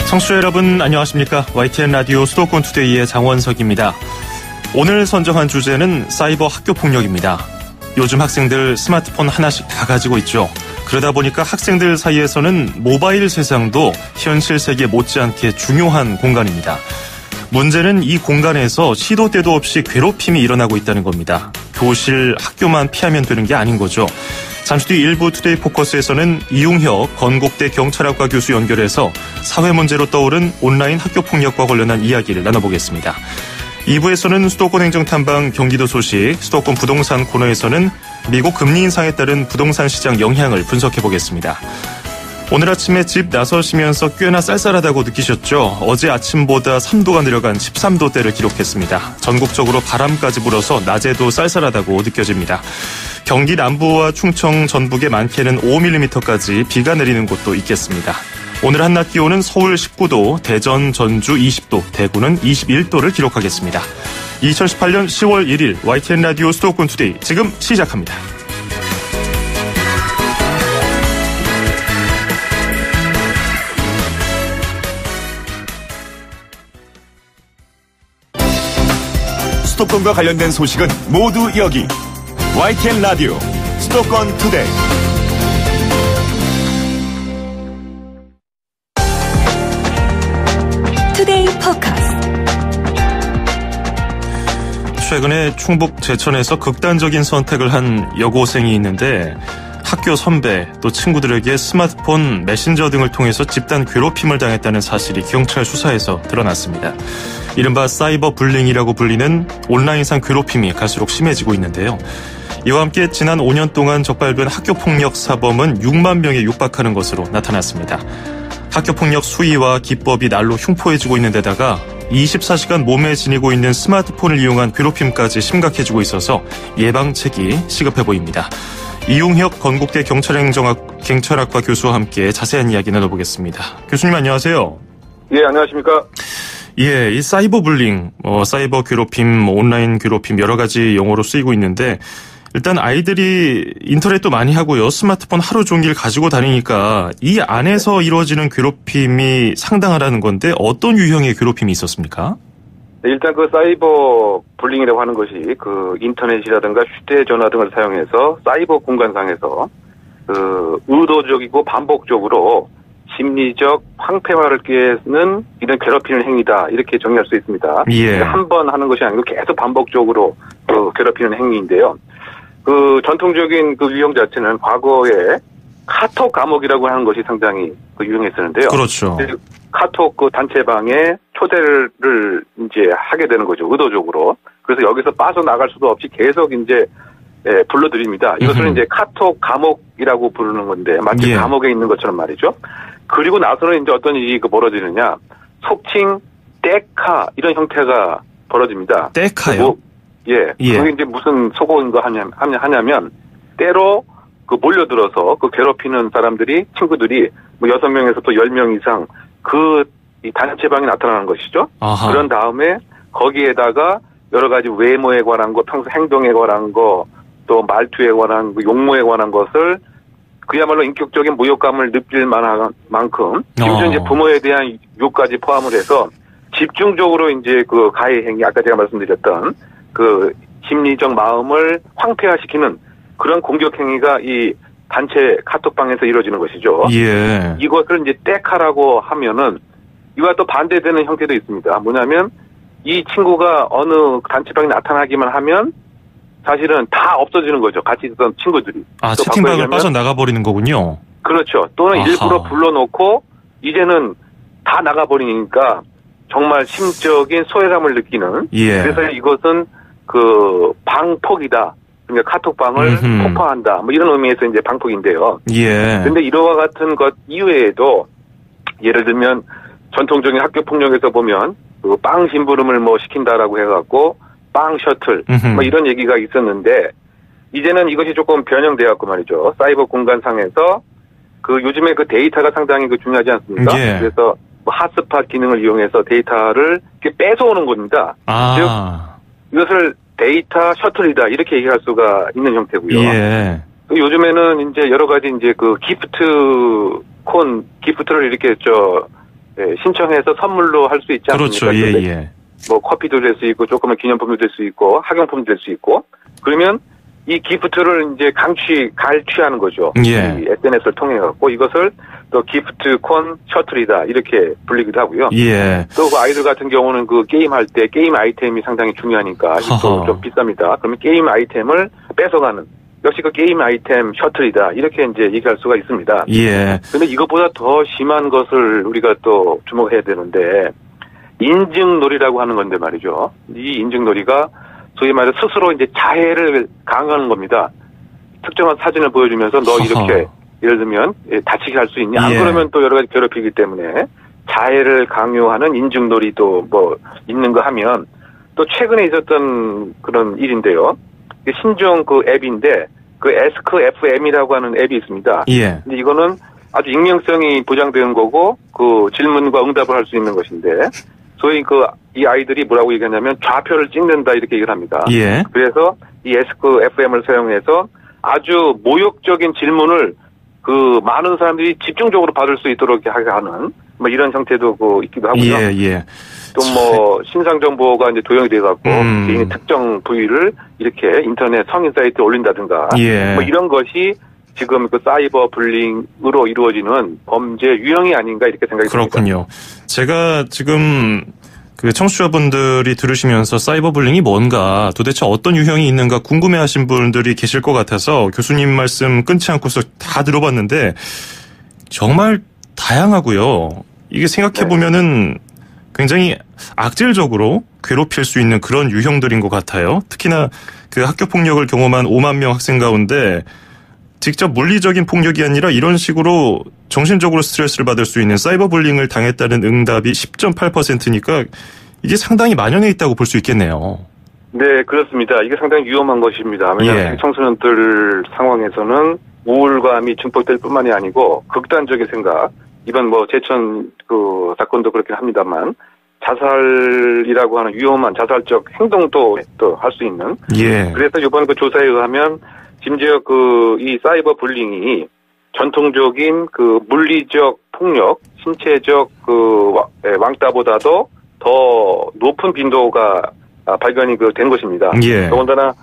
청취자 여러분 안녕하십니까? YTN 라디오 수도권 투데이의 장원석입니다. 오늘 선정한 주제는 사이버 학교 폭력입니다. 요즘 학생들 스마트폰 하나씩 다 가지고 있죠. 그러다 보니까 학생들 사이에서는 모바일 세상도 현실 세계 못지않게 중요한 공간입니다. 문제는 이 공간에서 시도 때도 없이 괴롭힘이 일어나고 있다는 겁니다. 교실, 학교만 피하면 되는 게 아닌 거죠. 잠시 뒤 일부 투데이 포커스에서는 이웅혁 건국대 경찰학과 교수 연결해서 사회 문제로 떠오른 온라인 학교 폭력과 관련한 이야기를 나눠보겠습니다. 2부에서는 수도권 행정탐방 경기도 소식, 수도권 부동산 코너에서는 미국 금리 인상에 따른 부동산 시장 영향을 분석해보겠습니다. 오늘 아침에 집 나서시면서 꽤나 쌀쌀하다고 느끼셨죠? 어제 아침보다 3도가 내려간 13도대를 기록했습니다. 전국적으로 바람까지 불어서 낮에도 쌀쌀하다고 느껴집니다. 경기 남부와 충청, 전북에 많게는 5mm까지 비가 내리는 곳도 있겠습니다. 오늘 한낮 기온은 서울 19도, 대전, 전주 20도, 대구는 21도를 기록하겠습니다. 2018년 10월 1일 YTN 라디오 수도권 투데이 지금 시작합니다. 수도권과 관련된 소식은 모두 여기 YTN 라디오 수도권 투데이. 투데이 포커스. 최근에 충북 제천에서 극단적인 선택을 한 여고생이 있는데 학교 선배 또 친구들에게 스마트폰, 메신저 등을 통해서 집단 괴롭힘을 당했다는 사실이 경찰 수사에서 드러났습니다. 이른바 사이버 불링이라고 불리는 온라인상 괴롭힘이 갈수록 심해지고 있는데요. 이와 함께 지난 5년 동안 적발된 학교폭력 사범은 6만 명에 육박하는 것으로 나타났습니다. 학교폭력 수위와 기법이 날로 흉포해지고 있는 데다가 24시간 몸에 지니고 있는 스마트폰을 이용한 괴롭힘까지 심각해지고 있어서 예방책이 시급해 보입니다. 이웅혁 건국대 경찰학과 교수와 함께 자세한 이야기 나눠보겠습니다. 교수님 안녕하세요. 예, 안녕하십니까? 예, 이 사이버 불링, 사이버 괴롭힘, 온라인 괴롭힘 여러 가지 용어로 쓰이고 있는데 일단 아이들이 인터넷도 많이 하고요. 스마트폰 하루 종일 가지고 다니니까 이 안에서 이루어지는 괴롭힘이 상당하다는 건데 어떤 유형의 괴롭힘이 있었습니까? 네, 일단 그 사이버 불링이라고 하는 것이 그 인터넷이라든가 휴대전화 등을 사용해서 사이버 공간상에서 그 의도적이고 반복적으로 심리적 황폐화를 꾀는 이런 괴롭히는 행위다 이렇게 정의할 수 있습니다. 예. 한 번 하는 것이 아니고 계속 반복적으로 그 괴롭히는 행위인데요. 그 전통적인 그 유형 자체는 과거에 카톡 감옥이라고 하는 것이 상당히 그 유행했었는데요. 그렇죠. 카톡 그 단체방에 초대를 이제 하게 되는 거죠. 의도적으로. 그래서 여기서 빠져나갈 수도 없이 계속 이제 불러드립니다. 이것을 이제 카톡 감옥이라고 부르는 건데 마치 감옥에 있는 것처럼 말이죠. 그리고 나서는 이제 어떤 일이 벌어지느냐. 속칭 떼카 이런 형태가 벌어집니다. 떼카요? 예. 그게 이제 무슨 속어인가 하냐면 때로 그 몰려들어서 그 괴롭히는 사람들이 친구들이 뭐 6명에서 또 10명 이상 이 단체방에 나타나는 것이죠. 아하. 그런 다음에 거기에다가 여러 가지 외모에 관한 거, 평소 행동에 관한 거, 또 말투에 관한 거, 용모에 관한 것을 그야말로 인격적인 모욕감을 느낄 만한 만큼 심지어 이제 부모에 대한 욕까지 포함을 해서 집중적으로 이제 그 가해 행위, 아까 제가 말씀드렸던 그 심리적 마음을 황폐화시키는 그런 공격 행위가 이 단체 카톡방에서 이루어지는 것이죠. 예. 이것을 이제 떼카라고 하면은 이와 또 반대되는 형태도 있습니다. 뭐냐면 이 친구가 어느 단체방에 나타나기만 하면 사실은 다 없어지는 거죠. 같이 있던 친구들이. 아, 채팅방을 빠져나가 버리는 거군요. 그렇죠. 또는 아하. 일부러 불러놓고 이제는 다 나가버리니까 정말 심적인 소외감을 느끼는. 예. 그래서 이것은 그 방폭이다. 그러니까 카톡방을 폭파한다. 뭐 이런 의미에서 이제 방폭인데요. 예. 근데 이와 같은 것 이외에도 예를 들면 전통적인 학교 폭력에서 보면 그 빵 심부름을 뭐 시킨다라고 해갖고 빵 셔틀 뭐 이런 얘기가 있었는데 이제는 이것이 조금 변형되었고 말이죠. 사이버 공간상에서 그 요즘에 그 데이터가 상당히 그 중요하지 않습니까? 예. 그래서 뭐 핫스팟 기능을 이용해서 데이터를 이렇게 뺏어오는 겁니다. 즉 이것을 데이터 셔틀이다 이렇게 얘기할 수가 있는 형태고요. 예. 요즘에는 이제 여러 가지 이제 그 기프트를 이렇게 신청해서 선물로 할 수 있지 않습니까? 그렇죠. 예, 예. 뭐 커피도 될 수 있고 조그만 기념품도 될 수 있고 학용품도 될 수 있고 그러면 이 기프트를 이제 갈취하는 거죠. 예. 이 SNS를 통해 갖고 이것을 또 기프트콘 셔틀이다 이렇게 불리기도 하고요. 예. 또 그 아이들 같은 경우는 그 게임할 때 게임 아이템이 상당히 중요하니까 또 좀 비쌉니다. 그러면 게임 아이템을 뺏어가는 역시 그 게임 아이템 셔틀이다 이렇게 이제 얘기할 수가 있습니다. 예. 근데 이것보다 더 심한 것을 우리가 또 주목해야 되는데 인증놀이라고 하는 건데 말이죠. 이 인증놀이가 소위 말해 스스로 이제 자해를 강요하는 겁니다. 특정한 사진을 보여주면서 너 이렇게 예를 들면 다치게 할 수 있니? 안 그러면 또 여러 가지 괴롭히기 때문에 자해를 강요하는 인증놀이도 뭐 있는 거 하면 또 최근에 있었던 그런 일인데요. 신종 그 앱인데 그 에스크 FM이라고 하는 앱이 있습니다. 예. 근데 이거는 아주 익명성이 보장되는 거고 그 질문과 응답을 할 수 있는 것인데 소위 이 아이들이 뭐라고 얘기하냐면 좌표를 찍는다 이렇게 얘기를 합니다. 예. 그래서 이 에스크 FM을 사용해서 아주 모욕적인 질문을 그 많은 사람들이 집중적으로 받을 수 있도록 하게 하는 뭐 이런 형태도 있기도 하고요. 예, 예. 또 뭐 신상 정보가 이제 도용이 돼 갖고 개인의 특정 부위를 이렇게 인터넷 성인 사이트에 올린다든가 예. 뭐 이런 것이 지금 그 사이버 불링으로 이루어지는 범죄 유형이 아닌가 이렇게 생각이 듭니다. 그렇군요. 제가 지금 그 청취자분들이 들으시면서 사이버 불링이 뭔가 도대체 어떤 유형이 있는가 궁금해하신 분들이 계실 것 같아서 교수님 말씀 끊지 않고서 다 들어봤는데 정말 다양하고요. 이게 생각해보면은 굉장히 악질적으로 괴롭힐 수 있는 그런 유형들인 것 같아요. 특히나 그 학교 폭력을 경험한 5만 명 학생 가운데 직접 물리적인 폭력이 아니라 이런 식으로 정신적으로 스트레스를 받을 수 있는 사이버 불링을 당했다는 응답이 10.8%니까 이게 상당히 만연해 있다고 볼 수 있겠네요. 네, 그렇습니다. 이게 상당히 위험한 것입니다. 왜냐하면 청소년들 상황에서는 우울감이 증폭될 뿐만이 아니고 극단적인 생각, 이번 뭐 제천 그 사건도 그렇긴 합니다만 자살이라고 하는 위험한 자살적 행동도 또 할 수 있는. 예. 그래서 이번 그 조사에 의하면 심지어 이 사이버 불링이 전통적인 그 물리적 폭력, 신체적 왕따보다도 더 높은 빈도가 발견이 된 것입니다. 예. 더군다나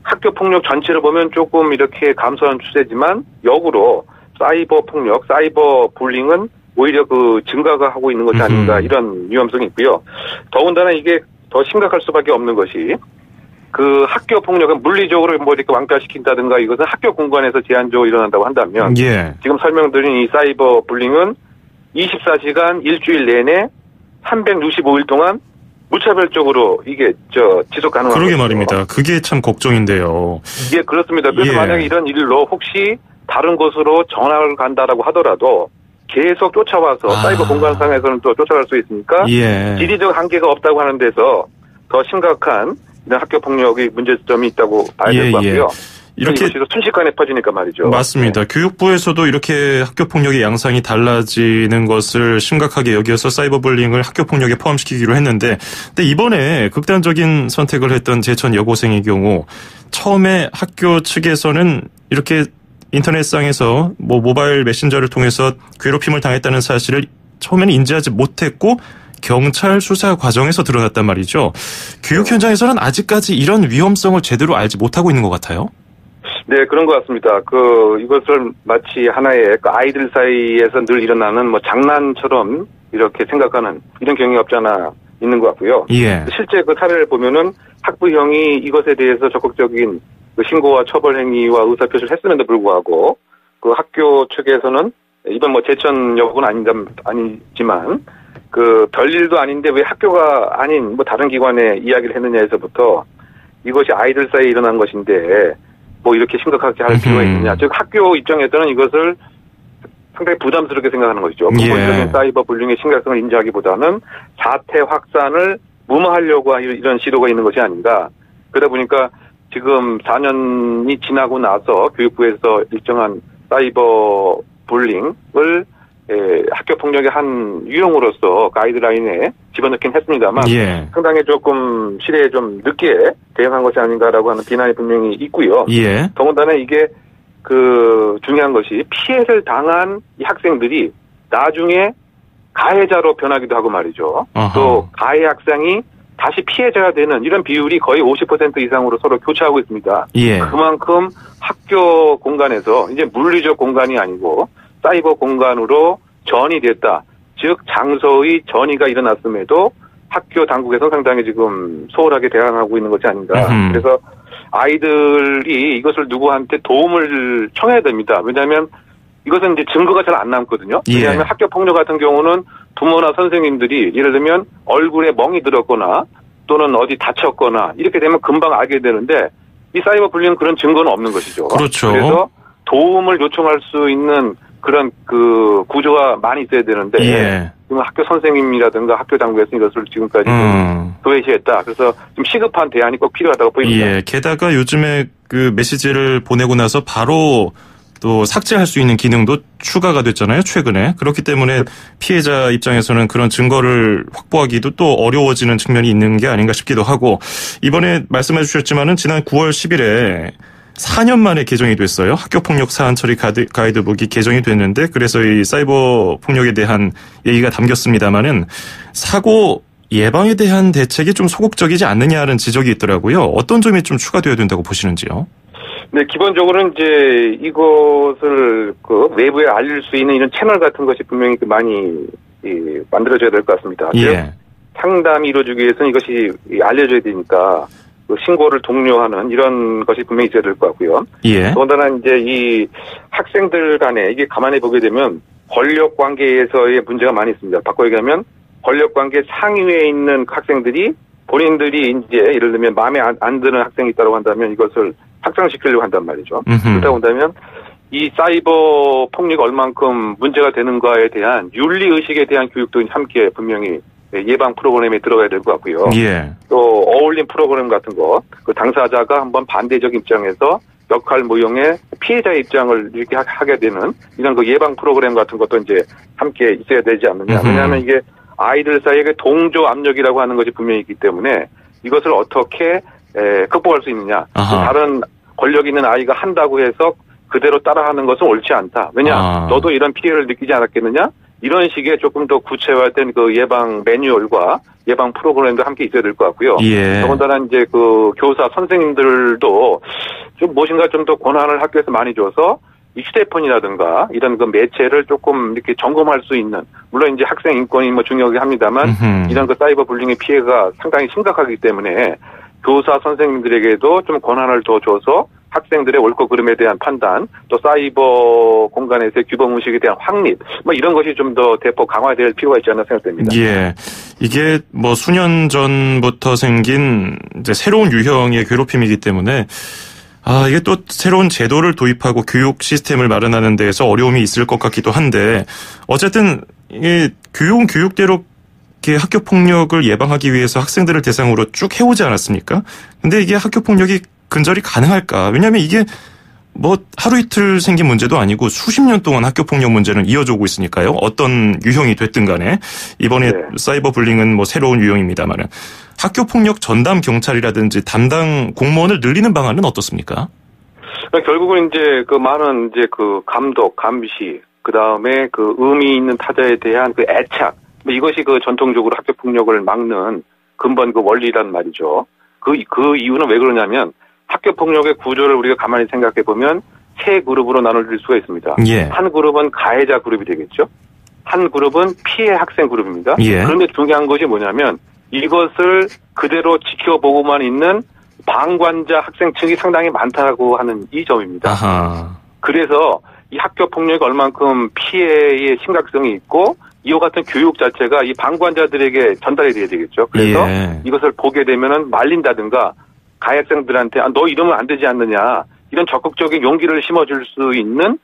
학교 폭력 전체를 보면 조금 이렇게 감소하는 추세지만 역으로 사이버 폭력, 사이버 불링은 오히려 증가가 하고 있는 것이 아닌가 이런 위험성이 있고요. 더군다나 이게 더 심각할 수밖에 없는 것이 그 학교 폭력은 물리적으로 뭐 이렇게 왕따시킨다든가 이것은 학교 공간에서 제한적으로 일어난다고 한다면 지금 설명드린 이 사이버 불링은 24시간 일주일 내내 365일 동안 무차별적으로 이게 지속 가능한 그러게 거죠. 말입니다. 그게 참 걱정인데요. 예, 그렇습니다. 그래서 만약에 이런 일로 혹시 다른 곳으로 전학을 간다라고 하더라도 계속 쫓아와서 사이버 공간상에서는 또 쫓아갈 수 있으니까 지리적 한계가 없다고 하는 데서 더 심각한 이런 학교 폭력의 문제점이 있다고 봐야 될 것 같고요. 이렇게 순식간에 퍼지니까 말이죠. 맞습니다. 교육부에서도 이렇게 학교 폭력의 양상이 달라지는 것을 심각하게 여겨서 사이버 불링을 학교 폭력에 포함시키기로 했는데, 근데 이번에 극단적인 선택을 했던 제천 여고생의 경우 처음에 학교 측에서는 이렇게 인터넷상에서 뭐 모바일 메신저를 통해서 괴롭힘을 당했다는 사실을 처음에는 인지하지 못했고 경찰 수사 과정에서 드러났단 말이죠. 교육 현장에서는 아직까지 이런 위험성을 제대로 알지 못하고 있는 것 같아요. 네, 그런 것 같습니다. 이것을 마치 하나의 아이들 사이에서 늘 일어나는 뭐 장난처럼 이렇게 생각하는 이런 경향이 없지 않아 있는 것 같고요. 실제 그 사례를 보면은 학부형이 이것에 대해서 적극적인 신고와 처벌 행위와 의사표시를 했음에도 불구하고 그 학교 측에서는 이번 뭐 제천 여고는 아니지만 별일도 아닌데 왜 학교가 아닌 뭐 다른 기관에 이야기를 했느냐에서부터 이것이 아이들 사이에 일어난 것인데 뭐 이렇게 심각하게 할 필요가 있느냐. 즉 학교 입장에서는 이것을 상당히 부담스럽게 생각하는 것이죠. 근본적인 사이버 불링의 심각성을 인지하기보다는 사태 확산을 무마하려고 이런 시도가 있는 것이 아닌가. 그러다 보니까 지금 4년이 지나고 나서 교육부에서 일정한 사이버 불링을 학교 폭력의 한 유형으로서 가이드라인에 집어넣긴 했습니다만 상당히 조금 시대에 좀 늦게 대응한 것이 아닌가라고 하는 비난이 분명히 있고요. 더군다나 이게 중요한 것이 피해를 당한 이 학생들이 나중에 가해자로 변하기도 하고 말이죠. 아하. 또 가해 학생이 다시 피해자가 되는 이런 비율이 거의 50% 이상으로 서로 교차하고 있습니다. 예. 그만큼 학교 공간에서 이제 물리적 공간이 아니고 사이버 공간으로 전이 됐다. 즉 장소의 전이가 일어났음에도 학교 당국에서 상당히 지금 소홀하게 대응하고 있는 것이 아닌가. 그래서 아이들이 이것을 누구한테 도움을 청해야 됩니다. 왜냐하면 이것은 이제 증거가 잘 안 남거든요. 예. 왜냐하면 학교 폭력 같은 경우는 부모나 선생님들이 예를 들면 얼굴에 멍이 들었거나 또는 어디 다쳤거나 이렇게 되면 금방 알게 되는데 이 사이버 불링은 그런 증거는 없는 것이죠. 그렇죠. 그래서 도움을 요청할 수 있는 그런 그 구조가 많이 있어야 되는데 예. 지금 학교 선생님이라든가 학교 당국에서 이것을 지금까지 도외시했다. 그래서 좀 시급한 대안이 꼭 필요하다고 보입니다. 예. 게다가 요즘에 그 메시지를 보내고 나서 바로 또 삭제할 수 있는 기능도 추가가 됐잖아요, 최근에. 그렇기 때문에 피해자 입장에서는 그런 증거를 확보하기도 또 어려워지는 측면이 있는 게 아닌가 싶기도 하고, 이번에 말씀해 주셨지만은 지난 9월 10일에 4년 만에 개정이 됐어요. 학교폭력 사안 처리 가이드북이 개정이 됐는데, 그래서 이 사이버 폭력에 대한 얘기가 담겼습니다만은 사고 예방에 대한 대책이 좀 소극적이지 않느냐는 지적이 있더라고요. 어떤 점이 좀 추가되어야 된다고 보시는지요? 네, 기본적으로는 이제 이것을 그 외부에 알릴 수 있는 이런 채널 같은 것이 분명히 많이 만들어져야 될 것 같습니다. 예. 상담이 이루어지기 위해서는 이것이 알려져야 되니까 그 신고를 독려하는 이런 것이 분명히 있어야 될 것 같고요. 예. 더군다나 이제 이 학생들 간에 이게 가만히 보게 되면 권력 관계에서의 문제가 많이 있습니다. 바꿔 얘기하면 권력 관계 상위에 있는 학생들이 본인들이 이제 예를 들면 마음에 안 드는 학생이 있다고 한다면 이것을 확장시키려고 한단 말이죠. 그렇다 본다면 이 사이버 폭력이 얼만큼 문제가 되는가에 대한 윤리의식에 대한 교육도 함께 분명히 예방 프로그램에 들어가야 될 것 같고요. 예. 또 어울림 프로그램 같은 거, 그 당사자가 한번 반대적 입장에서 역할 모형의 피해자의 입장을 이렇게 하게 되는 이런 그 예방 프로그램 같은 것도 이제 함께 있어야 되지 않느냐. 왜냐하면 이게 아이들 사이에 동조 압력이라고 하는 것이 분명히 있기 때문에 이것을 어떻게 극복할 수 있느냐. 다른 권력 있는 아이가 한다고 해서 그대로 따라하는 것은 옳지 않다. 왜냐? 너도 이런 피해를 느끼지 않았겠느냐? 이런 식의 조금 더 구체화된 그 예방 매뉴얼과 예방 프로그램도 함께 있어야 될 것 같고요. 예. 더군다나 이제 그 교사 선생님들도 좀 무엇인가 좀 더 권한을 학교에서 많이 줘서 이 휴대폰이라든가 이런 그 매체를 조금 이렇게 점검할 수 있는, 물론 이제 학생 인권이 뭐 중요하긴 합니다만 이런 그 사이버 불링의 피해가 상당히 심각하기 때문에 교사 선생님들에게도 좀 권한을 더 줘서 학생들의 옳고 그름에 대한 판단, 또 사이버 공간에서의 규범 의식에 대한 확립, 뭐 이런 것이 좀 더 대폭 강화될 필요가 있지 않나 생각됩니다. 예. 이게 뭐 수년 전부터 생긴 이제 새로운 유형의 괴롭힘이기 때문에 이게 또 새로운 제도를 도입하고 교육 시스템을 마련하는 데에서 어려움이 있을 것 같기도 한데, 어쨌든 이게 교육대로 이렇게 학교 폭력을 예방하기 위해서 학생들을 대상으로 쭉 해오지 않았습니까? 근데 이게 학교 폭력이 근절이 가능할까? 왜냐하면 이게 뭐 하루 이틀 생긴 문제도 아니고 수십 년 동안 학교 폭력 문제는 이어져 오고 있으니까요. 어떤 유형이 됐든 간에 이번에 사이버 불링은 뭐 새로운 유형입니다만은 학교 폭력 전담 경찰이라든지 담당 공무원을 늘리는 방안은 어떻습니까? 결국은 이제 그 많은 이제 그 감독, 감시, 그 다음에 그 의미 있는 타자에 대한 그 애착, 이것이 그 전통적으로 학교 폭력을 막는 근본 그 원리란 말이죠. 그 이유는 왜 그러냐면 학교 폭력의 구조를 우리가 가만히 생각해 보면 세 그룹으로 나눌 수가 있습니다. 예. 한 그룹은 가해자 그룹이 되겠죠. 한 그룹은 피해 학생 그룹입니다. 예. 그런데 중요한 것이 뭐냐면 이것을 그대로 지켜보고만 있는 방관자 학생층이 상당히 많다고 하는 이 점입니다. 아하. 그래서 이 학교 폭력이 얼만큼 피해의 심각성이 있고 이와 같은 교육 자체가 이 방관자들에게 전달이 돼야 되겠죠. 그래서 이것을 보게 되면은 말린다든가 가해 학생들한테 너 이러면 안 되지 않느냐, 이런 적극적인 용기를 심어줄 수 있는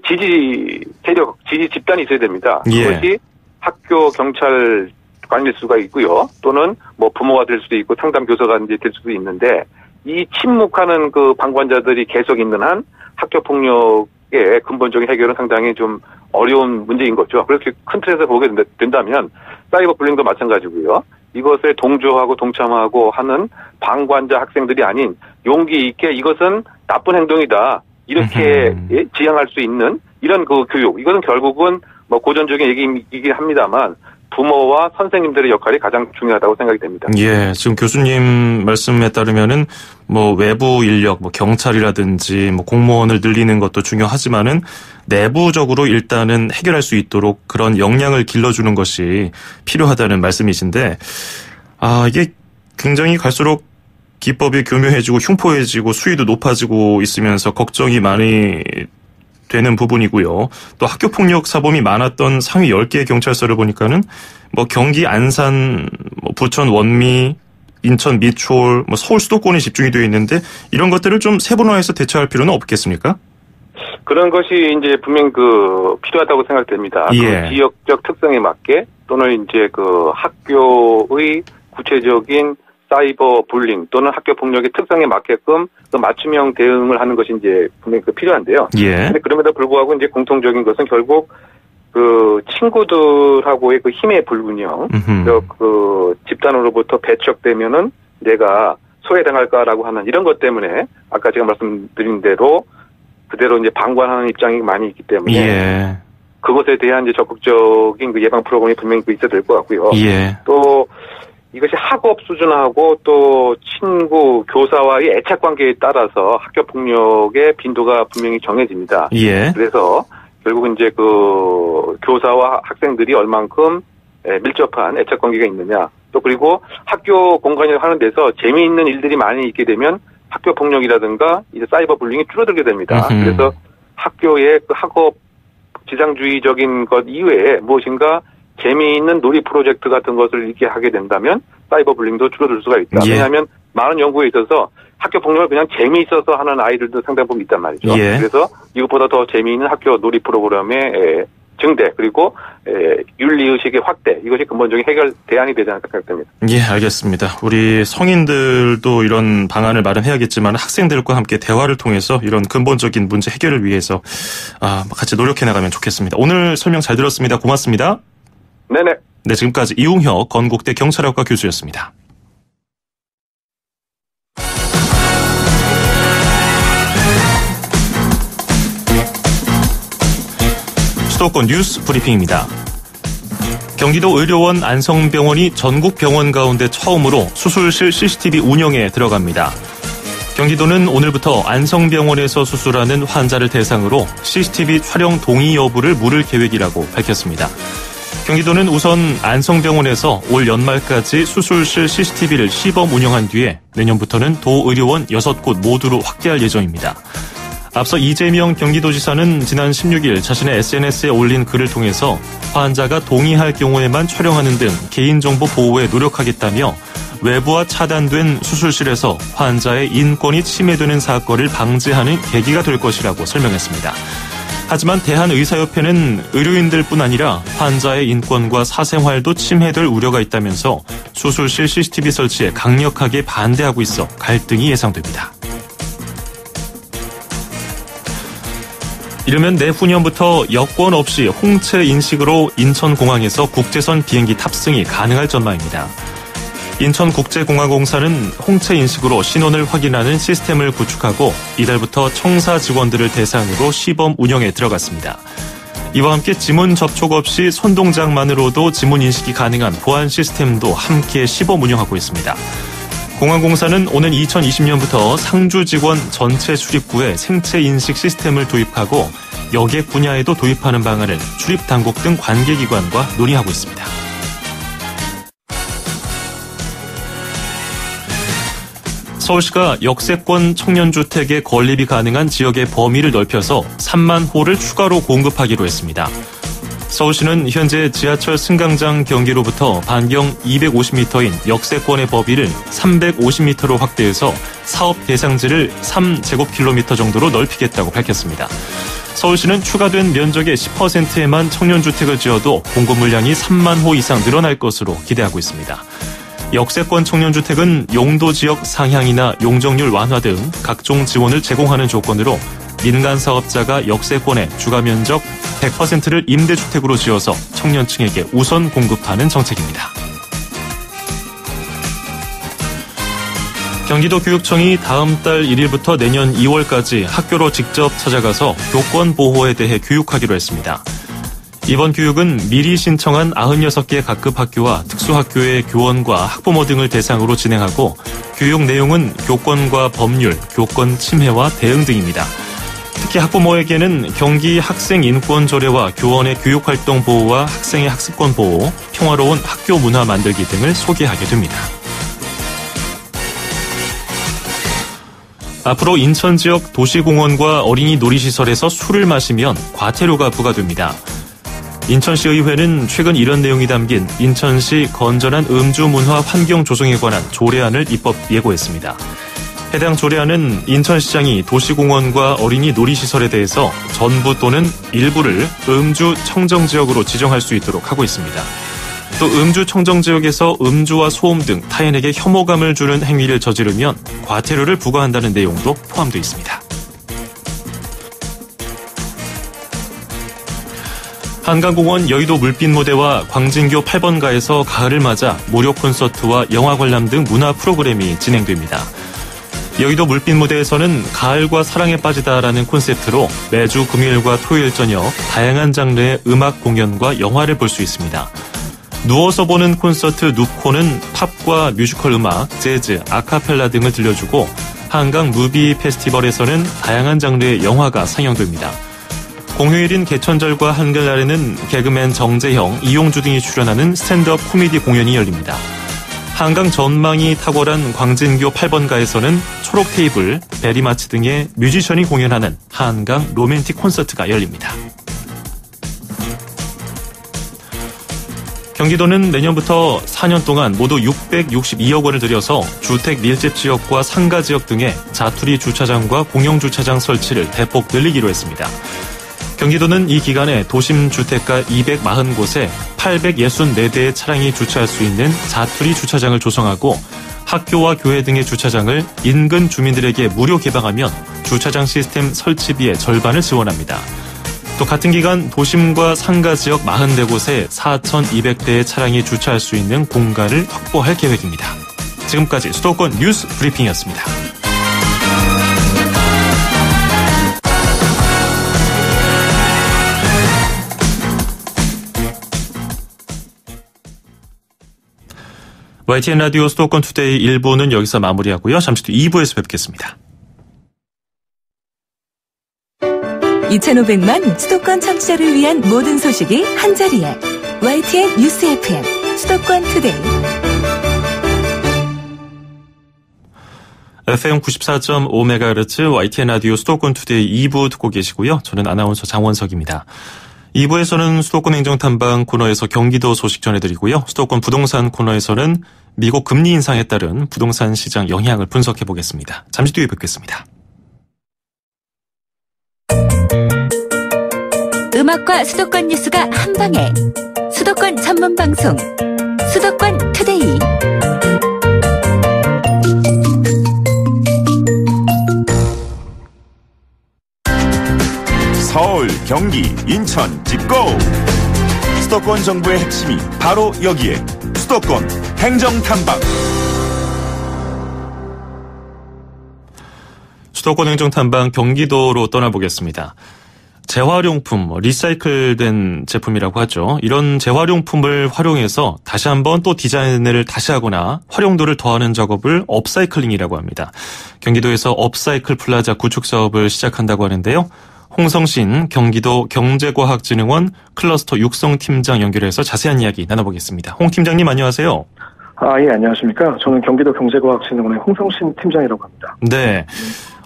지지 세력, 지지 집단이 있어야 됩니다. 그것이 학교 경찰관일 수가 있고요. 또는 뭐 부모가 될 수도 있고 상담 교사가 이제 될 수도 있는데, 이 침묵하는 그 방관자들이 계속 있는 한 학교 폭력의 근본적인 해결은 상당히 좀 어려운 문제인 거죠. 그렇게 큰 틀에서 보게 된다면 사이버 불링도 마찬가지고요. 이것에 동조하고 동참하고 하는 방관자 학생들이 아닌 용기 있게 이것은 나쁜 행동이다, 이렇게 지향할 수 있는 이런 그 교육, 이것은 결국은 뭐 고전적인 얘기이긴 합니다만 부모와 선생님들의 역할이 가장 중요하다고 생각이 됩니다. 예, 지금 교수님 말씀에 따르면은 뭐 외부 인력, 뭐 경찰이라든지 뭐 공무원을 늘리는 것도 중요하지만은 내부적으로 일단은 해결할 수 있도록 그런 역량을 길러주는 것이 필요하다는 말씀이신데, 이게 굉장히 갈수록 기법이 교묘해지고 흉포해지고 수위도 높아지고 있으면서 걱정이 많이 되는 부분이고요. 또 학교폭력 사범이 많았던 상위 10개의 경찰서를 보니까는 뭐 경기 안산, 뭐 부천 원미, 인천 미추홀, 뭐 서울 수도권에 집중이 되어 있는데 이런 것들을 좀 세분화해서 대처할 필요는 없겠습니까? 그런 것이 이제 분명 필요하다고 생각됩니다. 예. 그 지역적 특성에 맞게 또는 이제 학교의 구체적인 사이버 불링 또는 학교 폭력의 특성에 맞게끔 맞춤형 대응을 하는 것이 이제 분명히 필요한데요. 예. 근데 그럼에도 불구하고 이제 공통적인 것은 결국 친구들하고의 힘의 불균형, 집단으로부터 배척되면은 내가 소외당할까라고 하는 이런 것 때문에 아까 제가 말씀드린 대로 그대로 이제 방관하는 입장이 많이 있기 때문에 예. 그것에 대한 이제 적극적인 예방 프로그램이 분명히 있어야 될 것 같고요. 예. 또 이것이 학업 수준하고 또 친구, 교사와의 애착 관계에 따라서 학교 폭력의 빈도가 분명히 정해집니다. 예. 그래서 결국 이제 교사와 학생들이 얼만큼 밀접한 애착 관계가 있느냐. 또 그리고 학교 공간을 하는 데서 재미있는 일들이 많이 있게 되면 학교 폭력이라든가 이제 사이버 불링이 줄어들게 됩니다. 그래서 학교의 학업 지상주의적인 것 이외에 무엇인가 재미있는 놀이 프로젝트 같은 것을 이렇게 하게 된다면 사이버 불링도 줄어들 수가 있다. 예. 왜냐하면 많은 연구에 있어서 학교 폭력을 그냥 재미있어서 하는 아이들도 상당히 보면 있단 말이죠. 예. 그래서 이것보다 더 재미있는 학교 놀이 프로그램의 증대 그리고 윤리의식의 확대 이것이 근본적인 해결 대안이 되지 않을까 생각됩니다. 예, 알겠습니다. 우리 성인들도 이런 방안을 마련해야겠지만 학생들과 함께 대화를 통해서 이런 근본적인 문제 해결을 위해서 같이 노력해 나가면 좋겠습니다. 오늘 설명 잘 들었습니다. 고맙습니다. 네네. 네, 지금까지 이웅혁 건국대 경찰학과 교수였습니다. 수도권 뉴스 브리핑입니다. 경기도 의료원 안성병원이 전국 병원 가운데 처음으로 수술실 CCTV 운영에 들어갑니다. 경기도는 오늘부터 안성병원에서 수술하는 환자를 대상으로 CCTV 촬영 동의 여부를 물을 계획이라고 밝혔습니다. 경기도는 우선 안성병원에서 올 연말까지 수술실 CCTV를 시범 운영한 뒤에 내년부터는 도의료원 6곳 모두로 확대할 예정입니다. 앞서 이재명 경기도지사는 지난 16일 자신의 SNS에 올린 글을 통해서 환자가 동의할 경우에만 촬영하는 등 개인정보 보호에 노력하겠다며 외부와 차단된 수술실에서 환자의 인권이 침해되는 사건을 방지하는 계기가 될 것이라고 설명했습니다. 하지만 대한의사협회는 의료인들뿐 아니라 환자의 인권과 사생활도 침해될 우려가 있다면서 수술실 CCTV 설치에 강력하게 반대하고 있어 갈등이 예상됩니다. 이르면 내후년부터 여권 없이 홍채 인식으로 인천공항에서 국제선 비행기 탑승이 가능할 전망입니다. 인천국제공항공사는 홍채 인식으로 신원을 확인하는 시스템을 구축하고 이달부터 청사 직원들을 대상으로 시범 운영에 들어갔습니다. 이와 함께 지문 접촉 없이 손동작만으로도 지문 인식이 가능한 보안 시스템도 함께 시범 운영하고 있습니다. 공항공사는 오는 2020년부터 상주 직원 전체 출입구에 생체 인식 시스템을 도입하고 여객 분야에도 도입하는 방안을 출입당국 등 관계기관과 논의하고 있습니다. 서울시가 역세권 청년주택의 건립이 가능한 지역의 범위를 넓혀서 3만 호를 추가로 공급하기로 했습니다. 서울시는 현재 지하철 승강장 경기로부터 반경 250m인 역세권의 범위를 350m로 확대해서 사업 대상지를 3제곱킬로미터 정도로 넓히겠다고 밝혔습니다. 서울시는 추가된 면적의 10%에만 청년주택을 지어도 공급 물량이 3만 호 이상 늘어날 것으로 기대하고 있습니다. 역세권 청년주택은 용도 지역 상향이나 용적률 완화 등 각종 지원을 제공하는 조건으로 민간 사업자가 역세권의 주가면적 100%를 임대주택으로 지어서 청년층에게 우선 공급하는 정책입니다. 경기도 교육청이 다음 달 1일부터 내년 2월까지 학교로 직접 찾아가서 교권 보호에 대해 교육하기로 했습니다. 이번 교육은 미리 신청한 96개 각급 학교와 특수학교의 교원과 학부모 등을 대상으로 진행하고 교육 내용은 교권과 법률, 교권 침해와 대응 등입니다. 특히 학부모에게는 경기 학생 인권 조례와 교원의 교육활동 보호와 학생의 학습권 보호, 평화로운 학교 문화 만들기 등을 소개하게 됩니다. 앞으로 인천 지역 도시공원과 어린이 놀이시설에서 술을 마시면 과태료가 부과됩니다. 인천시 의회는 최근 이런 내용이 담긴 인천시 건전한 음주 문화 환경 조성에 관한 조례안을 입법 예고했습니다. 해당 조례안은 인천시장이 도시공원과 어린이 놀이시설에 대해서 전부 또는 일부를 음주 청정지역으로 지정할 수 있도록 하고 있습니다. 또 음주 청정지역에서 음주와 소음 등 타인에게 혐오감을 주는 행위를 저지르면 과태료를 부과한다는 내용도 포함되어 있습니다. 한강공원 여의도 물빛무대와 광진교 8번가에서 가을을 맞아 무료 콘서트와 영화 관람 등 문화 프로그램이 진행됩니다. 여의도 물빛무대에서는 가을과 사랑에 빠지다라는 콘셉트로 매주 금요일과 토요일 저녁 다양한 장르의 음악 공연과 영화를 볼 수 있습니다. 누워서 보는 콘서트 누코는 팝과 뮤지컬 음악, 재즈, 아카펠라 등을 들려주고 한강 무비 페스티벌에서는 다양한 장르의 영화가 상영됩니다. 공휴일인 개천절과 한글날에는 개그맨 정재형, 이용주 등이 출연하는 스탠드업 코미디 공연이 열립니다. 한강 전망이 탁월한 광진교 8번가에서는 초록 테이블, 베리마치 등의 뮤지션이 공연하는 한강 로맨틱 콘서트가 열립니다. 경기도는 내년부터 4년 동안 모두 662억 원을 들여서 주택 밀집 지역과 상가 지역 등의 자투리 주차장과 공영주차장 설치를 대폭 늘리기로 했습니다. 경기도는 이 기간에 도심 주택가 240곳에 864대의 차량이 주차할 수 있는 자투리 주차장을 조성하고 학교와 교회 등의 주차장을 인근 주민들에게 무료 개방하면 주차장 시스템 설치비의 절반을 지원합니다. 또 같은 기간 도심과 상가 지역 40곳에 4,200대의 차량이 주차할 수 있는 공간을 확보할 계획입니다. 지금까지 수도권 뉴스 브리핑이었습니다. YTN 라디오 수도권 투데이 1부는 여기서 마무리하고요. 잠시 후 2부에서 뵙겠습니다. 2,500만 수도권 청취자를 위한 모든 소식이 한자리에 YTN 뉴스 FM 수도권 투데이 FM 94.5MHz YTN 라디오 수도권 투데이 2부 듣고 계시고요. 저는 아나운서 장원석입니다. 2부에서는 수도권 행정탐방 코너에서 경기도 소식 전해드리고요. 수도권 부동산 코너에서는 미국 금리 인상에 따른 부동산 시장 영향을 분석해 보겠습니다. 잠시 뒤에 뵙겠습니다. 음악과 수도권 뉴스가 한방에 수도권 전문 방송 수도권 투데이 서울, 경기, 인천, 집고! 수도권 정보의 핵심이 바로 여기에 수도권 행정탐방. 수도권 행정탐방 경기도로 떠나보겠습니다. 재활용품, 리사이클된 제품이라고 하죠. 이런 재활용품을 활용해서 다시 한번 또 디자인을 다시 하거나 활용도를 더하는 작업을 업사이클링이라고 합니다. 경기도에서 업사이클 플라자 구축 사업을 시작한다고 하는데요. 홍성신 경기도 경제과학진흥원 클러스터 육성팀장 연결해서 자세한 이야기 나눠보겠습니다. 홍 팀장님 안녕하세요. 예, 안녕하십니까. 저는 경기도 경제과학진흥원의 홍성신 팀장이라고 합니다. 네.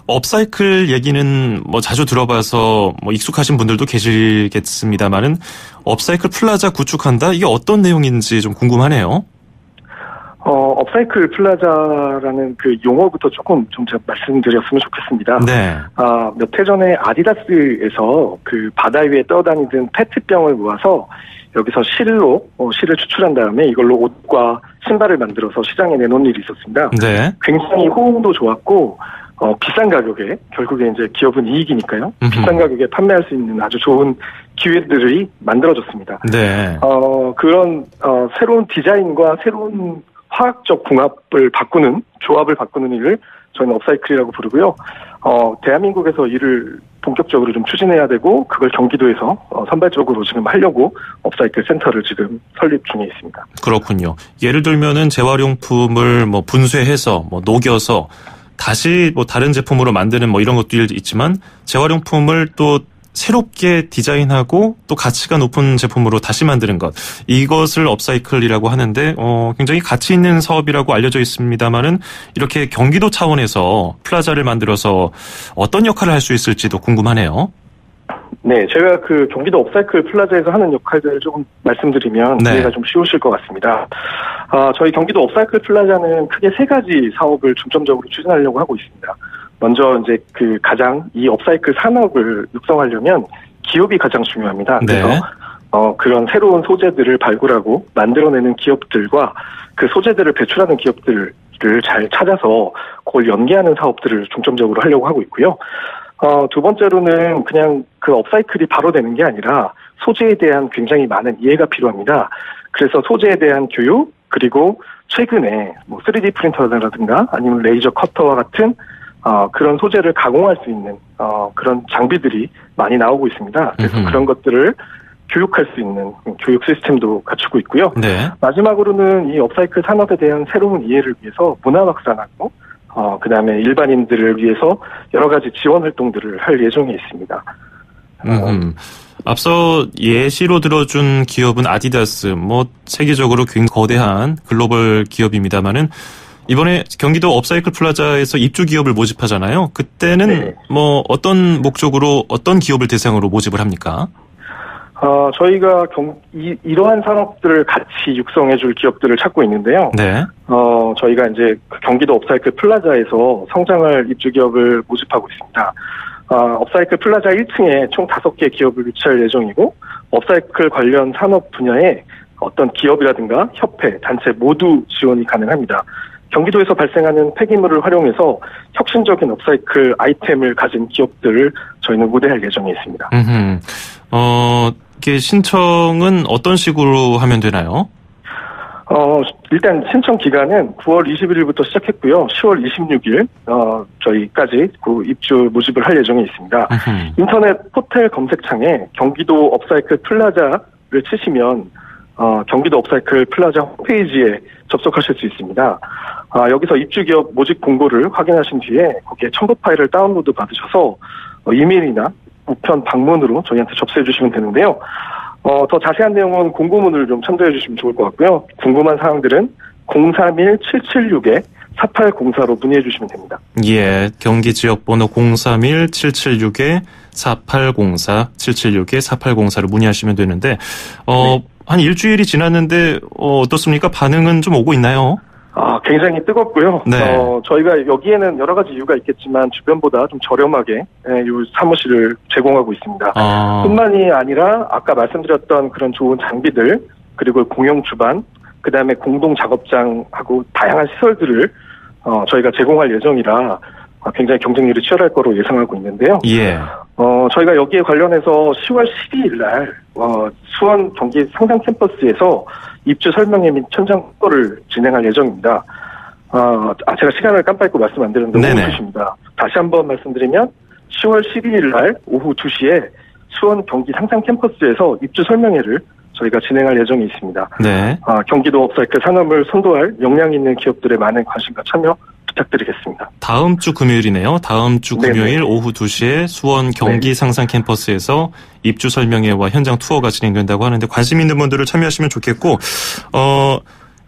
업사이클 얘기는 자주 들어봐서 익숙하신 분들도 계시겠습니다만은 업사이클 플라자 구축한다? 이게 어떤 내용인지 좀 궁금하네요. 업사이클 플라자라는 그 용어부터 조금 좀 제가 말씀드렸으면 좋겠습니다. 네. 몇 해 전에 아디다스에서 그 바다 위에 떠다니던 페트병을 모아서 여기서 실을 추출한 다음에 이걸로 옷과 신발을 만들어서 시장에 내놓은 일이 있었습니다. 네. 굉장히 호응도 좋았고, 비싼 가격에, 결국에 이제 기업은 이익이니까요. 비싼 가격에 판매할 수 있는 아주 좋은 기회들이 만들어졌습니다. 네. 그런, 새로운 디자인과 새로운 화학적 궁합을 조합을 바꾸는 일을 저희는 업사이클이라고 부르고요. 대한민국에서 이를 본격적으로 좀 추진해야 되고 그걸 경기도에서 선발적으로 지금 하려고 업사이클 센터를 지금 설립 중에 있습니다. 그렇군요. 예를 들면은 재활용품을 뭐 분쇄해서 뭐 녹여서 다시 뭐 다른 제품으로 만드는 뭐 이런 것도 있지만 재활용품을 또 새롭게 디자인하고 또 가치가 높은 제품으로 다시 만드는 것. 이것을 업사이클이라고 하는데 굉장히 가치 있는 사업이라고 알려져 있습니다만은 이렇게 경기도 차원에서 플라자를 만들어서 어떤 역할을 할 수 있을지도 궁금하네요. 네, 제가 그 경기도 업사이클 플라자에서 하는 역할들을 조금 말씀드리면 이해가 좀 쉬우실 것 같습니다. 저희 경기도 업사이클 플라자는 크게 3가지 사업을 중점적으로 추진하려고 하고 있습니다. 먼저 이제 이 업사이클 산업을 육성하려면 기업이 가장 중요합니다. 그래서 그런 새로운 소재들을 발굴하고 만들어내는 기업들과 그 소재들을 배출하는 기업들을 잘 찾아서 그걸 연계하는 사업들을 중점적으로 하려고 하고 있고요. 두 번째로는 그냥 그 업사이클이 바로 되는 게 아니라 소재에 대한 굉장히 많은 이해가 필요합니다. 그래서 소재에 대한 교육, 그리고 최근에 뭐 3D 프린터라든가 아니면 레이저 커터와 같은 그런 소재를 가공할 수 있는 그런 장비들이 많이 나오고 있습니다. 그래서 그런 것들을 교육할 수 있는 교육 시스템도 갖추고 있고요. 네. 마지막으로는 이 업사이클 산업에 대한 새로운 이해를 위해서 문화 확산하고 그다음에 일반인들을 위해서 여러 가지 지원 활동들을 할 예정에 있습니다. 앞서 예시로 들어준 기업은 아디다스, 뭐 세계적으로 굉장히 거대한 글로벌 기업입니다만은 이번에 경기도 업사이클 플라자에서 입주 기업을 모집하잖아요. 그때는 뭐 어떤 목적으로 어떤 기업을 대상으로 모집을 합니까? 저희가 이러한 산업들을 같이 육성해줄 기업들을 찾고 있는데요. 네. 저희가 이제 경기도 업사이클 플라자에서 성장할 입주 기업을 모집하고 있습니다. 업사이클 플라자 1층에 총 5개 기업을 유치할 예정이고, 업사이클 관련 산업 분야에 어떤 기업이라든가 협회, 단체 모두 지원이 가능합니다. 경기도에서 발생하는 폐기물을 활용해서 혁신적인 업사이클 아이템을 가진 기업들을 저희는 우대할 예정에 있습니다. 이게 신청은 어떤 식으로 하면 되나요? 일단 신청 기간은 9월 21일부터 시작했고요. 10월 26일, 저희까지 그 입주 모집을 할 예정에 있습니다. 인터넷 포털 검색창에 경기도 업사이클 플라자를 치시면, 경기도 업사이클 플라자 홈페이지에 접속하실 수 있습니다. 여기서 입주 기업 모집 공고를 확인하신 뒤에 거기에 첨부 파일을 다운로드 받으셔서 이메일이나 우편 방문으로 저희한테 접수해 주시면 되는데요. 더 자세한 내용은 공고문을 좀 첨부해 주시면 좋을 것 같고요. 궁금한 사항들은 031-776-4804로 문의해 주시면 됩니다. 예, 경기 지역 번호 031-776-4804, 776-4804로 문의하시면 되는데, 한 일주일이 지났는데, 어떻습니까? 반응은 좀 오고 있나요? 굉장히 뜨겁고요. 네. 저희가 여기에는 여러 가지 이유가 있겠지만 주변보다 좀 저렴하게 이 사무실을 제공하고 있습니다. 뿐만이 아니라 아까 말씀드렸던 그런 좋은 장비들, 그리고 공용 주반, 그다음에 공동 작업장하고 다양한 시설들을 저희가 제공할 예정이라 굉장히 경쟁률이 치열할 거로 예상하고 있는데요. 예. 저희가 여기에 관련해서 10월 12일 날 수원 경기 상상 캠퍼스에서 입주 설명회 및 현장 투어를 진행할 예정입니다. 제가 시간을 깜빡 잊고 말씀 안 드렸는데 오후 2시입니다. 다시 한번 말씀드리면 10월 12일 날 오후 2시에 수원 경기 상상 캠퍼스에서 입주 설명회를 저희가 진행할 예정이 있습니다. 네. 경기도 업사이클 산업을 선도할 역량 있는 기업들의 많은 관심과 참여 부탁드리겠습니다. 다음 주 금요일이네요. 다음 주 금요일 오후 2시에 수원 경기 상상 캠퍼스에서 입주 설명회와 현장 투어가 진행된다고 하는데 관심 있는 분들을 참여하시면 좋겠고,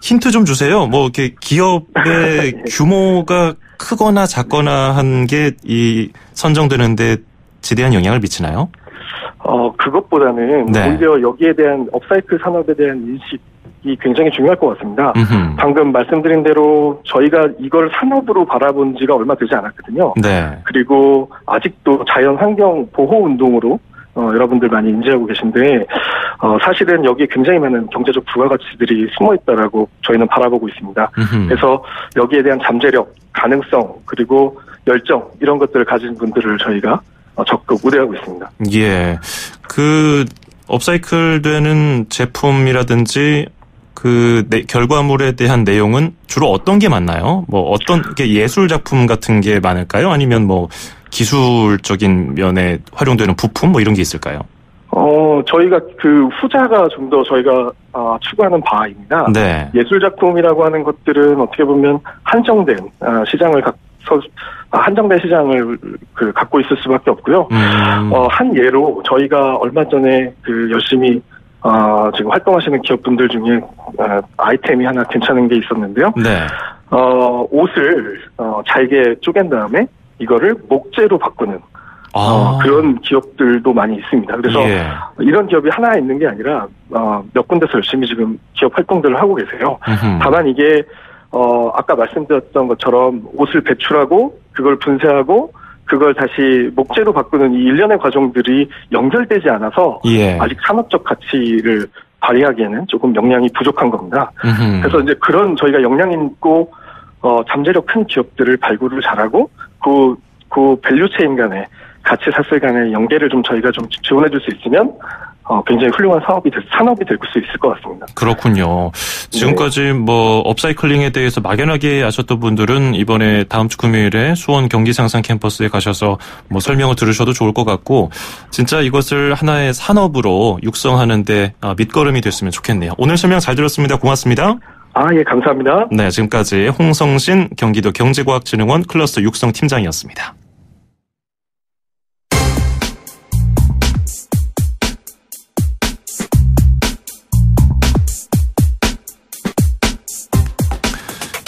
힌트 좀 주세요. 뭐 이렇게 기업의 규모가 크거나 작거나 한 게 이 선정되는데 지대한 영향을 미치나요? 그것보다는 오히려 여기에 대한 업사이클 산업에 대한 인식이 굉장히 중요할 것 같습니다. 방금 말씀드린 대로 저희가 이걸 산업으로 바라본 지가 얼마 되지 않았거든요. 네. 그리고 아직도 자연 환경 보호 운동으로 여러분들 많이 인지하고 계신데 사실은 여기에 굉장히 많은 경제적 부가가치들이 숨어 있다라고 저희는 바라보고 있습니다. 그래서 여기에 대한 잠재력, 가능성, 그리고 열정 이런 것들을 가진 분들을 저희가 적극 우대하고 있습니다. 예, 그 업사이클 되는 제품이라든지 그 결과물에 대한 내용은 주로 어떤 게 많나요? 뭐 어떤 게 예술 작품 같은 게 많을까요? 아니면 뭐 기술적인 면에 활용되는 부품 뭐 이런 게 있을까요? 저희가 그 후자가 좀 더 저희가 추구하는 바입니다. 네. 예술 작품이라고 하는 것들은 어떻게 보면 한정된 시장을 갖고 있을 수밖에 없고요. 한 예로 저희가 얼마 전에 그 열심히 지금 활동하시는 기업분들 중에 아이템이 하나 괜찮은 게 있었는데요. 네. 옷을 잘게 쪼갠 다음에 이거를 목재로 바꾸는 그런 기업들도 많이 있습니다. 그래서 이런 기업이 하나 있는 게 아니라 몇 군데서 열심히 지금 기업 활동들을 하고 계세요. 다만 이게 아까 말씀드렸던 것처럼 옷을 배출하고 그걸 분쇄하고 그걸 다시 목재로 바꾸는 이 일련의 과정들이 연결되지 않아서 아직 산업적 가치를 발휘하기에는 조금 역량이 부족한 겁니다. 그래서 이제 그런 저희가 역량 있고 잠재력 큰 기업들을 발굴을 잘하고 그 밸류체인 간의 가치 사슬 간의 연계를 좀 저희가 좀 지원해 줄 수 있으면 굉장히 훌륭한 산업이 될 수 있을 것 같습니다. 그렇군요. 지금까지 뭐 업사이클링에 대해서 막연하게 아셨던 분들은 이번에 다음 주 금요일에 수원 경기상상 캠퍼스에 가셔서 뭐 설명을 들으셔도 좋을 것 같고 진짜 이것을 하나의 산업으로 육성하는데 밑거름이 됐으면 좋겠네요. 오늘 설명 잘 들었습니다. 고맙습니다. 예, 감사합니다. 네, 지금까지 홍성신 경기도 경제과학진흥원 클러스터 육성팀장이었습니다.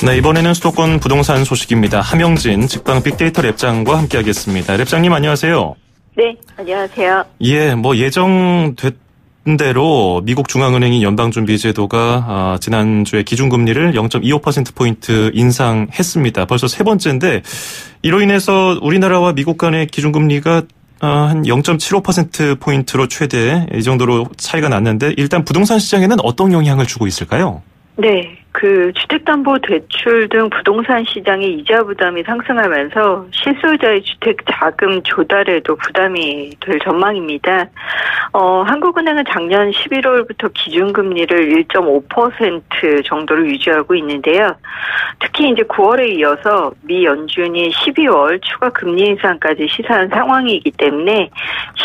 네, 이번에는 수도권 부동산 소식입니다. 함영진 직방 빅데이터 랩장과 함께하겠습니다. 랩장님 안녕하세요. 네, 안녕하세요. 예, 뭐 예정됐던 대로 미국 중앙은행이 연방준비제도가 지난주에 기준금리를 0.25%포인트 인상했습니다. 벌써 세 번째인데 이로 인해서 우리나라와 미국 간의 기준금리가 한 0.75%포인트로 최대 이 정도로 차이가 났는데 일단 부동산 시장에는 어떤 영향을 주고 있을까요? 네. 그 주택담보대출 등 부동산 시장의 이자 부담이 상승하면서 실소유자의 주택 자금 조달에도 부담이 될 전망입니다. 한국은행은 작년 11월부터 기준금리를 1.5% 정도로 유지하고 있는데요. 특히 이제 9월에 이어서 미 연준이 12월 추가 금리 인상까지 시사한 상황이기 때문에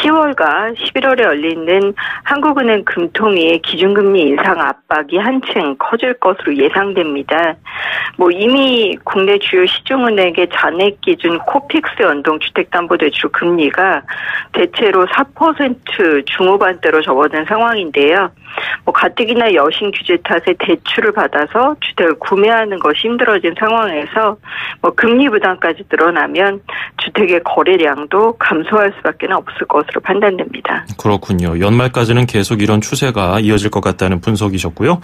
10월과 11월에 열리는 한국은행 금통위의 기준금리 인상 압박이 한층 커질 것으로 예상됩니다. 뭐 이미 국내 주요 시중은행의 잔액 기준 코픽스 연동 주택담보대출 금리가 대체로 4% 중후반대로 접어든 상황인데요. 뭐 가뜩이나 여신 규제 탓에 대출을 받아서 주택을 구매하는 것이 힘들어진 상황에서 뭐 금리 부담까지 늘어나면 주택의 거래량도 감소할 수밖에 없을 것으로 판단됩니다. 그렇군요. 연말까지는 계속 이런 추세가 이어질 것 같다는 분석이셨고요.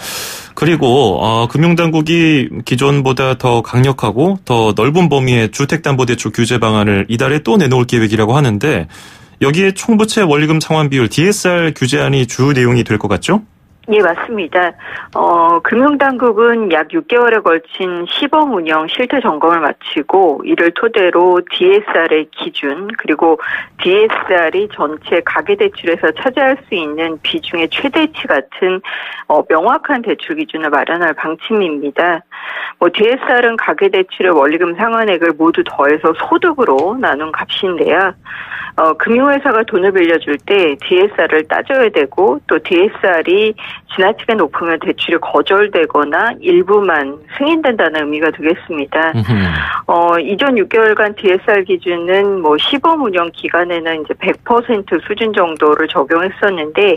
그리고 금융당국이 기존보다 더 강력하고 더 넓은 범위의 주택담보대출 규제 방안을 이달에 또 내놓을 계획이라고 하는데 여기에 총부채 원리금 상환 비율 DSR 규제안이 주 내용이 될 것 같죠? 예, 맞습니다. 금융당국은 약 6개월에 걸친 시범 운영 실태 점검을 마치고 이를 토대로 DSR의 기준 그리고 DSR이 전체 가계대출에서 차지할 수 있는 비중의 최대치 같은 명확한 대출 기준을 마련할 방침입니다. 뭐 DSR은 가계대출의 원리금 상환액을 모두 더해서 소득으로 나눈 값인데요. 금융회사가 돈을 빌려줄 때 DSR을 따져야 되고 또 DSR이 지나치게 높으면 대출이 거절되거나 일부만 승인된다는 의미가 되겠습니다. 이전 6개월간 DSR 기준은 뭐 시범 운영 기간에는 이제 100% 수준 정도를 적용했었는데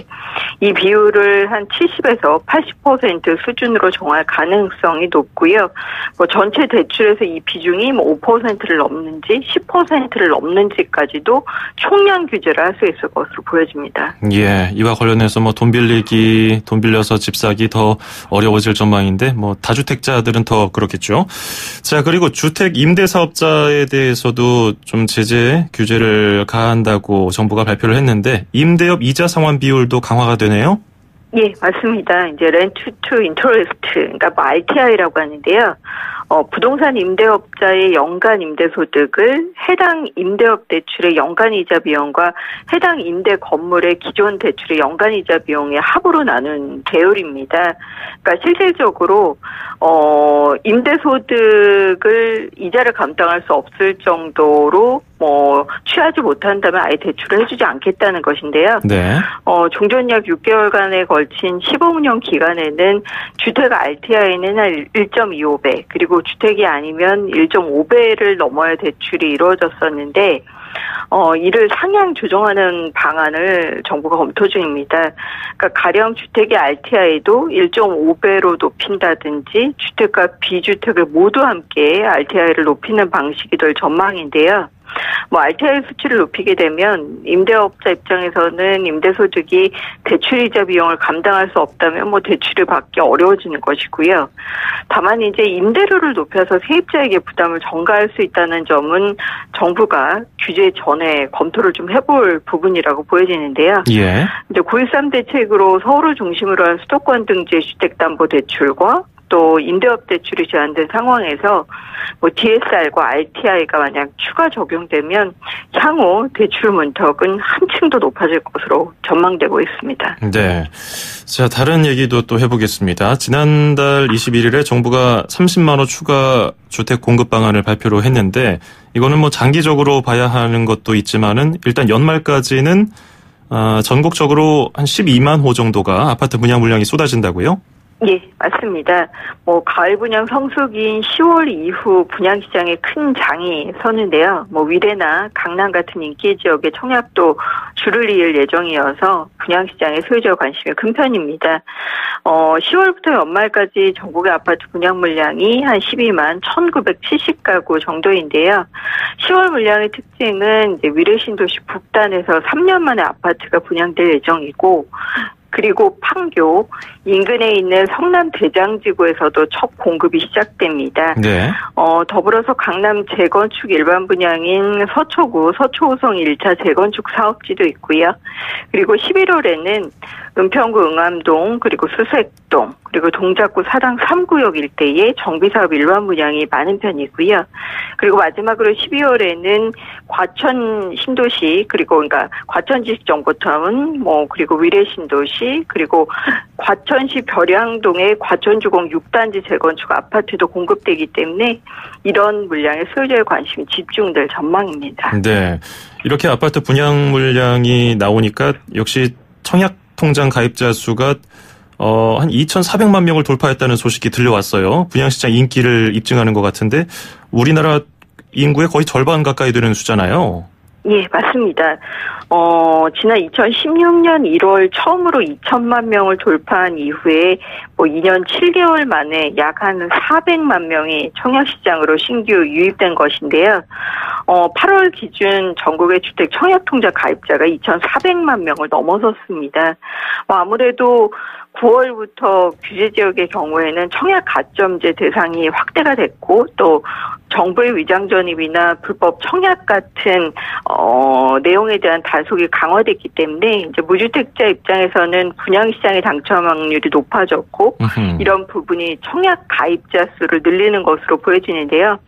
이 비율을 한 70에서 80% 수준으로 정할 가능성이 높고요. 뭐 전체 대출에서 이 비중이 뭐 5%를 넘는지 10%를 넘는지까지도 총량 규제를 할 수 있을 것으로 보여집니다. 예, 이와 관련해서 뭐 돈 빌려서 집 사기 더 어려워질 전망인데 뭐 다주택자들은 더 그렇겠죠. 자, 그리고 주택 임대 사업자에 대해서도 좀 제재 규제를 가한다고 정부가 발표를 했는데 임대업 이자 상환 비율도 강화가 되네요. 예, 맞습니다. 이제 렌트 투 인터레스트, 그러니까 뭐 RTI라고 하는데요. 부동산 임대업자의 연간 임대소득을 해당 임대업 대출의 연간 이자 비용과 해당 임대 건물의 기존 대출의 연간 이자 비용의 합으로 나눈 배율입니다. 그러니까 실질적으로 임대소득을 이자를 감당할 수 없을 정도로 취하지 못한다면 아예 대출을 해주지 않겠다는 것인데요. 네. 종전 약 6개월간에 걸친 시범운영 기간에는 주택 RTI는 한 1.25배, 그리고 주택이 아니면 1.5배를 넘어야 대출이 이루어졌었는데, 이를 상향 조정하는 방안을 정부가 검토 중입니다. 그러니까 가령 주택의 RTI도 1.5배로 높인다든지 주택과 비주택을 모두 함께 RTI를 높이는 방식이 될 전망인데요. RTI 수치를 높이게 되면 임대업자 입장에서는 임대소득이 대출이자 비용을 감당할 수 없다면 대출을 받기 어려워지는 것이고요. 다만 이제 임대료를 높여서 세입자에게 부담을 전가할 수 있다는 점은 정부가 규제 전에 검토를 좀 해볼 부분이라고 보여지는데요. 예. 이제 9.13 대책으로 서울을 중심으로 한 수도권 등지의 주택담보대출과 또 임대업 대출이 제한된 상황에서 DSR과 RTI가 만약 추가 적용되면 향후 대출 문턱은 한층 더 높아질 것으로 전망되고 있습니다. 네. 자, 다른 얘기도 또 해보겠습니다. 지난달 21일에 정부가 30만 호 추가 주택 공급 방안을 발표를 했는데 이거는 장기적으로 봐야 하는 것도 있지만은 일단 연말까지는 전국적으로 한 12만 호 정도가 아파트 분양 물량이 쏟아진다고요? 예, 맞습니다. 가을 분양 성수기인 10월 이후 분양 시장에 큰 장이 서는데요. 위례나 강남 같은 인기 지역의 청약도 줄을 이을 예정이어서 분양 시장에 소유자 관심이 큰 편입니다. 10월부터 연말까지 전국의 아파트 분양 물량이 한 12만 1,970가구 정도인데요. 10월 물량의 특징은 이제 위례 신도시 북단에서 3년 만에 아파트가 분양될 예정이고, 그리고 판교 인근에 있는 성남 대장지구에서도 첫 공급이 시작됩니다. 네. 더불어서 강남 재건축 일반 분양인 서초구 서초호성 1차 재건축 사업지도 있고요. 그리고 11월에는 은평구 응암동, 그리고 수색동, 그리고 동작구 사당 3구역 일대에 정비사업 일반 분양이 많은 편이고요. 그리고 마지막으로 12월에는 과천 신도시, 그러니까 과천지식정보타운, 그리고 위례 신도시, 그리고 과천시 벼량동의 과천주공 6단지 재건축 아파트도 공급되기 때문에 이런 물량에 소유자의 관심이 집중될 전망입니다. 네. 이렇게 아파트 분양 물량이 나오니까 역시 청약통장 가입자 수가 한 2,400만 명을 돌파했다는 소식이 들려왔어요. 분양시장 인기를 입증하는 것 같은데 우리나라 인구의 거의 절반 가까이 되는 수잖아요. 예, 맞습니다. 지난 2016년 1월 처음으로 2천만 명을 돌파한 이후에 2년 7개월 만에 약 한 400만 명이 청약시장으로 신규 유입된 것인데요. 8월 기준 전국의 주택 청약통장 가입자가 2,400만 명을 넘어섰습니다. 아무래도 9월부터 규제 지역의 경우에는 청약 가점제 대상이 확대가 됐고 또 정부의 위장 전입이나 불법 청약 같은 내용에 대한 단속이 강화됐기 때문에 이제 무주택자 입장에서는 분양 시장의 당첨 확률이 높아졌고 이런 부분이 청약 가입자 수를 늘리는 것으로 보여지는데요.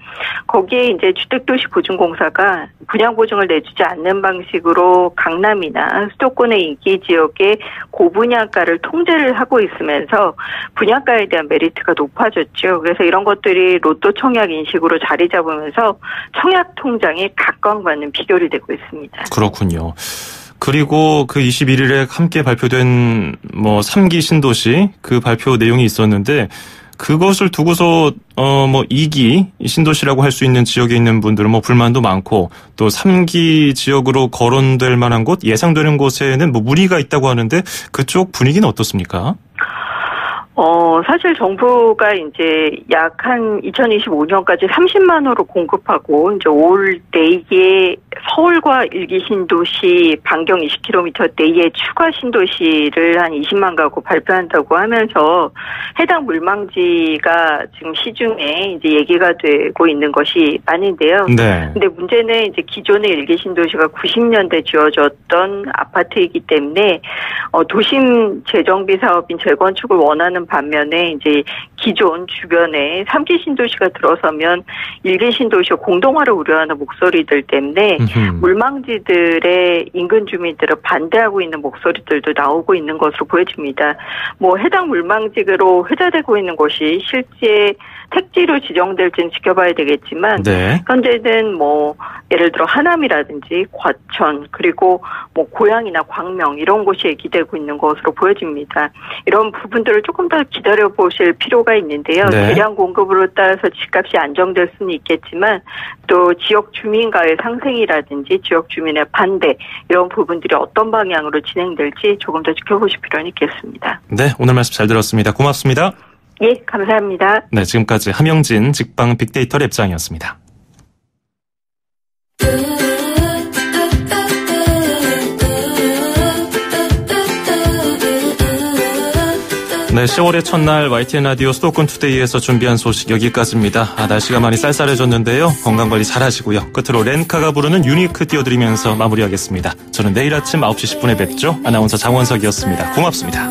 거기에 이제 주택도시보증공사가 분양 보증을 내주지 않는 방식으로 강남이나 수도권의 인기 지역의 고분양가를 통제를 하고 있으면서 분양가에 대한 메리트가 높아졌죠. 그래서 이런 것들이 로또 청약 인식으로 자리 잡으면서 청약 통장에 각광받는 비결이 되고 있습니다. 그렇군요. 그리고 그 21일에 함께 발표된 3기 신도시 그 발표 내용이 있었는데 그것을 두고서 2기 신도시라고 할 수 있는 지역에 있는 분들은 불만도 많고 또 3기 지역으로 거론될 만한 곳 예상되는 곳에는 문의가 있다고 하는데 그쪽 분위기는 어떻습니까? 사실 정부가 이제 약 한 2025년까지 30만 호로 공급하고 이제 올 내에 서울과 1기 신도시 반경 20km 내에 추가 신도시를 한 20만 가구 발표한다고 하면서 해당 물망지가 지금 시중에 이제 얘기가 되고 있는 것이 많은데요. 네. 근데 문제는 이제 기존의 1기 신도시가 90년대 지어졌던 아파트이기 때문에 도심 재정비 사업인 재건축을 원하는 반면에 이제 기존 주변에 3기 신도시가 들어서면 1기 신도시와 공동화를 우려하는 목소리들 때문에 물망지들의 인근 주민들을 반대하고 있는 목소리들도 나오고 있는 것으로 보여집니다. 뭐 해당 물망지로 회자되고 있는 곳이 실제 택지로 지정될지는 지켜봐야 되겠지만 네. 현재는 뭐 예를 들어 하남이라든지 과천 그리고 뭐 고양이나 광명 이런 곳이 얘기되고 있는 것으로 보여집니다. 이런 부분들을 조금 더 기다려보실 필요가 있는데요. 네. 대량 공급으로 따라서 집값이 안정될 수는 있겠지만 또 지역 주민과의 상생이라든지 지역 주민의 반대 이런 부분들이 어떤 방향으로 진행될지 조금 더 지켜보실 필요는 있겠습니다. 네, 오늘 말씀 잘 들었습니다. 고맙습니다. 예, 감사합니다. 네, 지금까지 함영진 직방 빅데이터 랩장이었습니다. 네, 10월의 첫날 YTN 라디오 수도권 투데이에서 준비한 소식 여기까지입니다. 날씨가 많이 쌀쌀해졌는데요. 건강관리 잘 하시고요. 끝으로 렌카가 부르는 유니크 띄워드리면서 마무리하겠습니다. 저는 내일 아침 9시 10분에 뵙죠. 아나운서 장원석이었습니다. 고맙습니다.